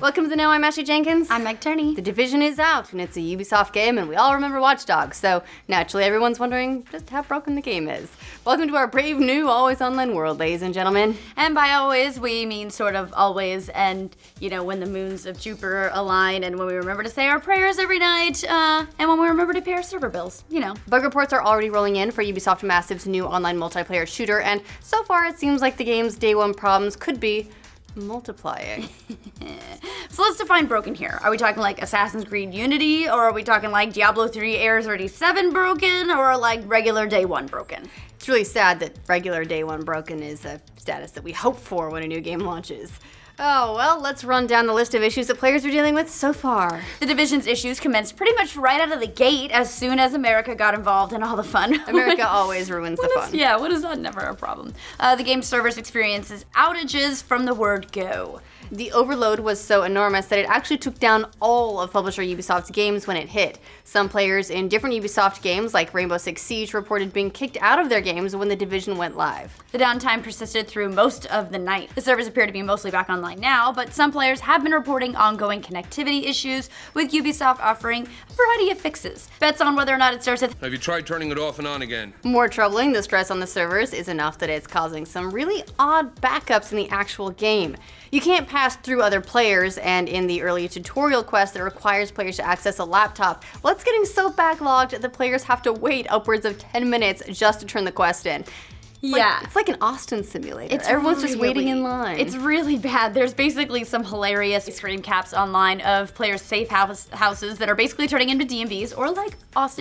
Welcome to the Know. I'm Ashley Jenkins. I'm Meg Turney. The Division is out, and it's a Ubisoft game, and we all remember Watch Dogs, so naturally everyone's wondering just how broken the game is. Welcome to our brave new always online world, ladies and gentlemen. And by always, we mean sort of always, and, you know, when the moons of Jupiter align, and when we remember to say our prayers every night, and when we remember to pay our server bills, you know. Bug reports are already rolling in for Ubisoft Massive's new online multiplayer shooter, and so far it seems like the game's day one problems could be multiplying. So let's define broken here. Are we talking like Assassin's Creed Unity, or are we talking like Diablo 3 Air 37 broken, or like regular day one broken? It's really sad that regular day one broken is a status that we hope for when a new game launches. Oh, well, let's run down the list of issues that players are dealing with so far. The Division's issues commenced pretty much right out of the gate as soon as America got involved in all the fun. America always ruins the fun. What is that never a problem? The game's servers experiences outages from the word go. The overload was so enormous that it actually took down all of publisher Ubisoft's games when it hit. Some players in different Ubisoft games, like Rainbow Six Siege, reported being kicked out of their games when the Division went live. The downtime persisted through most of the night. The servers appear to be mostly back online now, but some players have been reporting ongoing connectivity issues, with Ubisoft offering a variety of fixes. Bets on whether or not it serves a Have you tried turning it off and on again? More troubling, the stress on the servers is enough that it's causing some really odd backups in the actual game. You can't pass through other players, and in the early tutorial quest that requires players to access a laptop, well, it's getting so backlogged that players have to wait upwards of 10 minutes just to turn the quest in. It's like an Austin simulator. Everyone's just waiting in line. It's really bad. There's basically some hilarious screen caps online of players' safe houses that are basically turning into DMVs, or like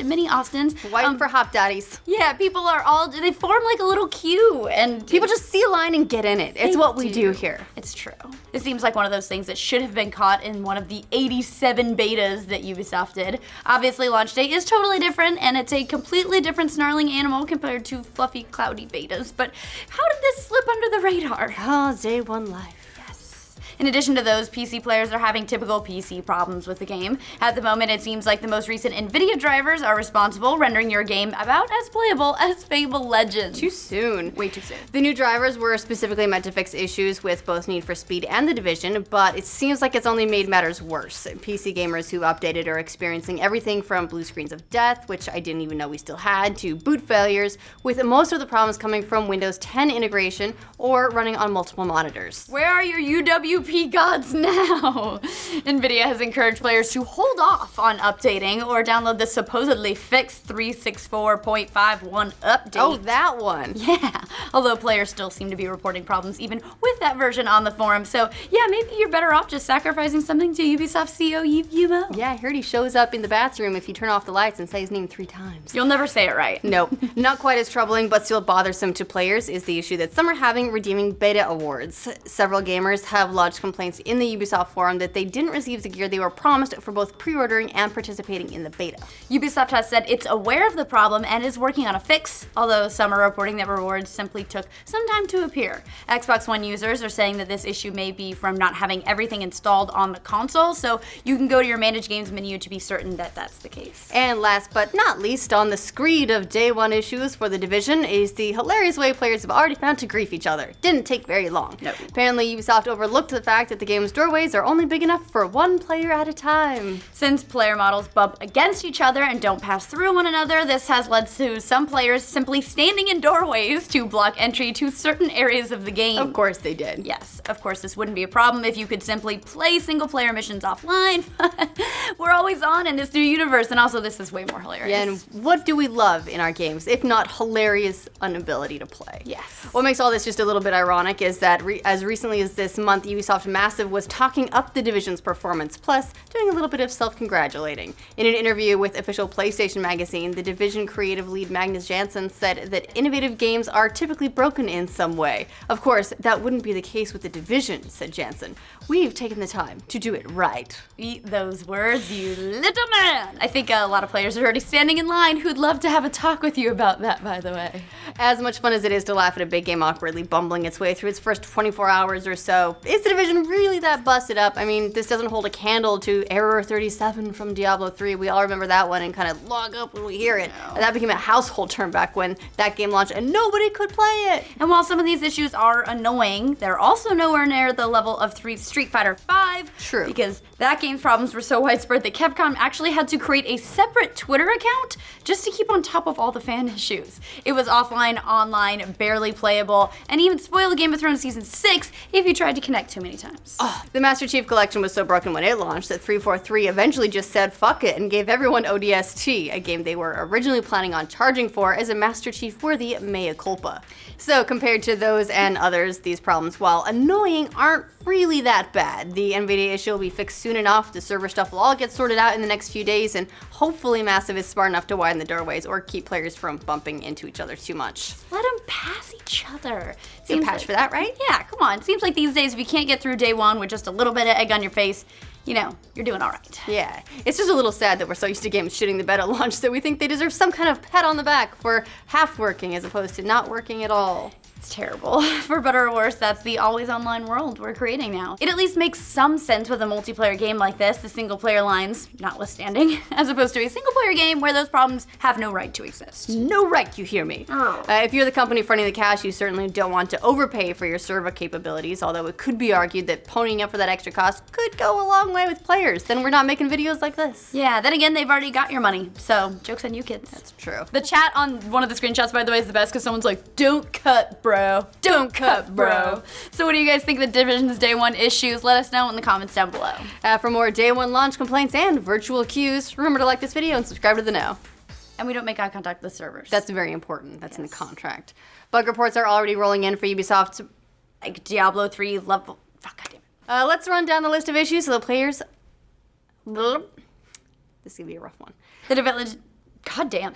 mini Austins. Waiting for hop daddies. Yeah, people are they form like a little queue, and people just see a line and get in it. It's what we do here. It's true. It seems like one of those things that should have been caught in one of the 87 betas that Ubisoft did. Obviously, launch day is totally different, and it's a completely different snarling animal compared to fluffy, cloudy betas. But how did this slip under the radar? Oh, day one life. In addition to those, PC players are having typical PC problems with the game. At the moment, it seems like the most recent NVIDIA drivers are responsible, rendering your game about as playable as Fable Legends. Too soon. Way too soon. The new drivers were specifically meant to fix issues with both Need for Speed and The Division, but it seems like it's only made matters worse. PC gamers who updated are experiencing everything from blue screens of death, which I didn't even know we still had, to boot failures, with most of the problems coming from Windows 10 integration or running on multiple monitors. Where are your UWP gods now? NVIDIA has encouraged players to hold off on updating or download the supposedly fixed 364.51 update. Oh, that one. Yeah, although players still seem to be reporting problems even with that version on the forum. So yeah, maybe you're better off just sacrificing something to Ubisoft CEO Yumo. Yeah, I heard he shows up in the bathroom if you turn off the lights and say his name 3 times. You'll never say it right. Nope. Not quite as troubling, but still bothersome to players is the issue that some are having redeeming beta awards. Several gamers have lodged complaints in the Ubisoft forum that they didn't receive the gear they were promised for both pre-ordering and participating in the beta. Ubisoft has said it's aware of the problem and is working on a fix, although some are reporting that rewards simply took some time to appear. Xbox One users are saying that this issue may be from not having everything installed on the console, so you can go to your Manage Games menu to be certain that that's the case. And last but not least on the screed of day one issues for The Division is the hilarious way players have already found to grief each other. Didn't take very long. Nope. Apparently Ubisoft overlooked the fact that the game's doorways are only big enough for one player at a time. Since player models bump against each other and don't pass through one another, this has led to some players simply standing in doorways to block entry to certain areas of the game. Of course they did. Yes, of course this wouldn't be a problem if you could simply play single player missions offline. We're always on in this new universe, and also this is way more hilarious. Yeah, and what do we love in our games, if not hilarious inability to play? Yes. What makes all this just a little bit ironic is that as recently as this month, Ubisoft Massive was talking up the Division's performance, plus doing a little bit of self-congratulating. In an interview with official PlayStation magazine, the Division creative lead Magnus Jansen said that innovative games are typically broken in some way. Of course, that wouldn't be the case with the Division, said Jansen. We've taken the time to do it right. Eat those words, you little man! I think a lot of players are already standing in line who'd love to have a talk with you about that, by the way. As much fun as it is to laugh at a big game awkwardly bumbling its way through its first 24 hours or so, is The Division Division really that busted up? I mean, this doesn't hold a candle to Error 37 from Diablo 3. We all remember that one and kind of log up when we hear it. And that became a household term back when that game launched and nobody could play it. And while some of these issues are annoying, they're also nowhere near the level of Street Fighter V. True. Because that game's problems were so widespread that Capcom actually had to create a separate Twitter account just to keep on top of all the fan issues. It was offline, online, barely playable, and even spoiled Game of Thrones Season 6 if you tried to connect too many times. The Master Chief Collection was so broken when it launched that 343 eventually just said fuck it and gave everyone ODST, a game they were originally planning on charging for as a Master Chief worthy mea culpa. So compared to those and others, these problems, while annoying, aren't really that bad. The NVIDIA issue will be fixed soon enough, the server stuff will all get sorted out in the next few days, and hopefully Massive is smart enough to widen the doorways or keep players from bumping into each other too much. Let them pass each other. Good patch for that, right? Yeah, come on. Seems like these days if you can't get through day one with just a little bit of egg on your face, you know, you're doing all right. Yeah, it's just a little sad that we're so used to games shitting the bed at launch that we think they deserve some kind of pat on the back for half working as opposed to not working at all. It's terrible. For better or worse, that's the always online world we're creating now. It at least makes some sense with a multiplayer game like this, the single player lines notwithstanding, as opposed to a single player game where those problems have no right to exist. No right, you hear me. If you're the company fronting the cash, you certainly don't want to overpay for your server capabilities, although it could be argued that ponying up for that extra cost could go a long way with players. Then we're not making videos like this. Yeah, then again, they've already got your money, so joke's on you kids. That's true. The chat on one of the screenshots, by the way, is the best because someone's like, don't cut, bro. Don't cut, bro. So what do you guys think of the Division's Day 1 issues? Let us know in the comments down below. For more Day 1 launch complaints and virtual queues, remember to like this video and subscribe to the Know. And we don't make eye contact with servers. That's very important. That's in the contract. Bug reports are already rolling in for Ubisoft. like Diablo 3 level. Fuck, goddamn it. Let's run down the list of issues so the players. This is gonna be a rough one. The development. Goddamn.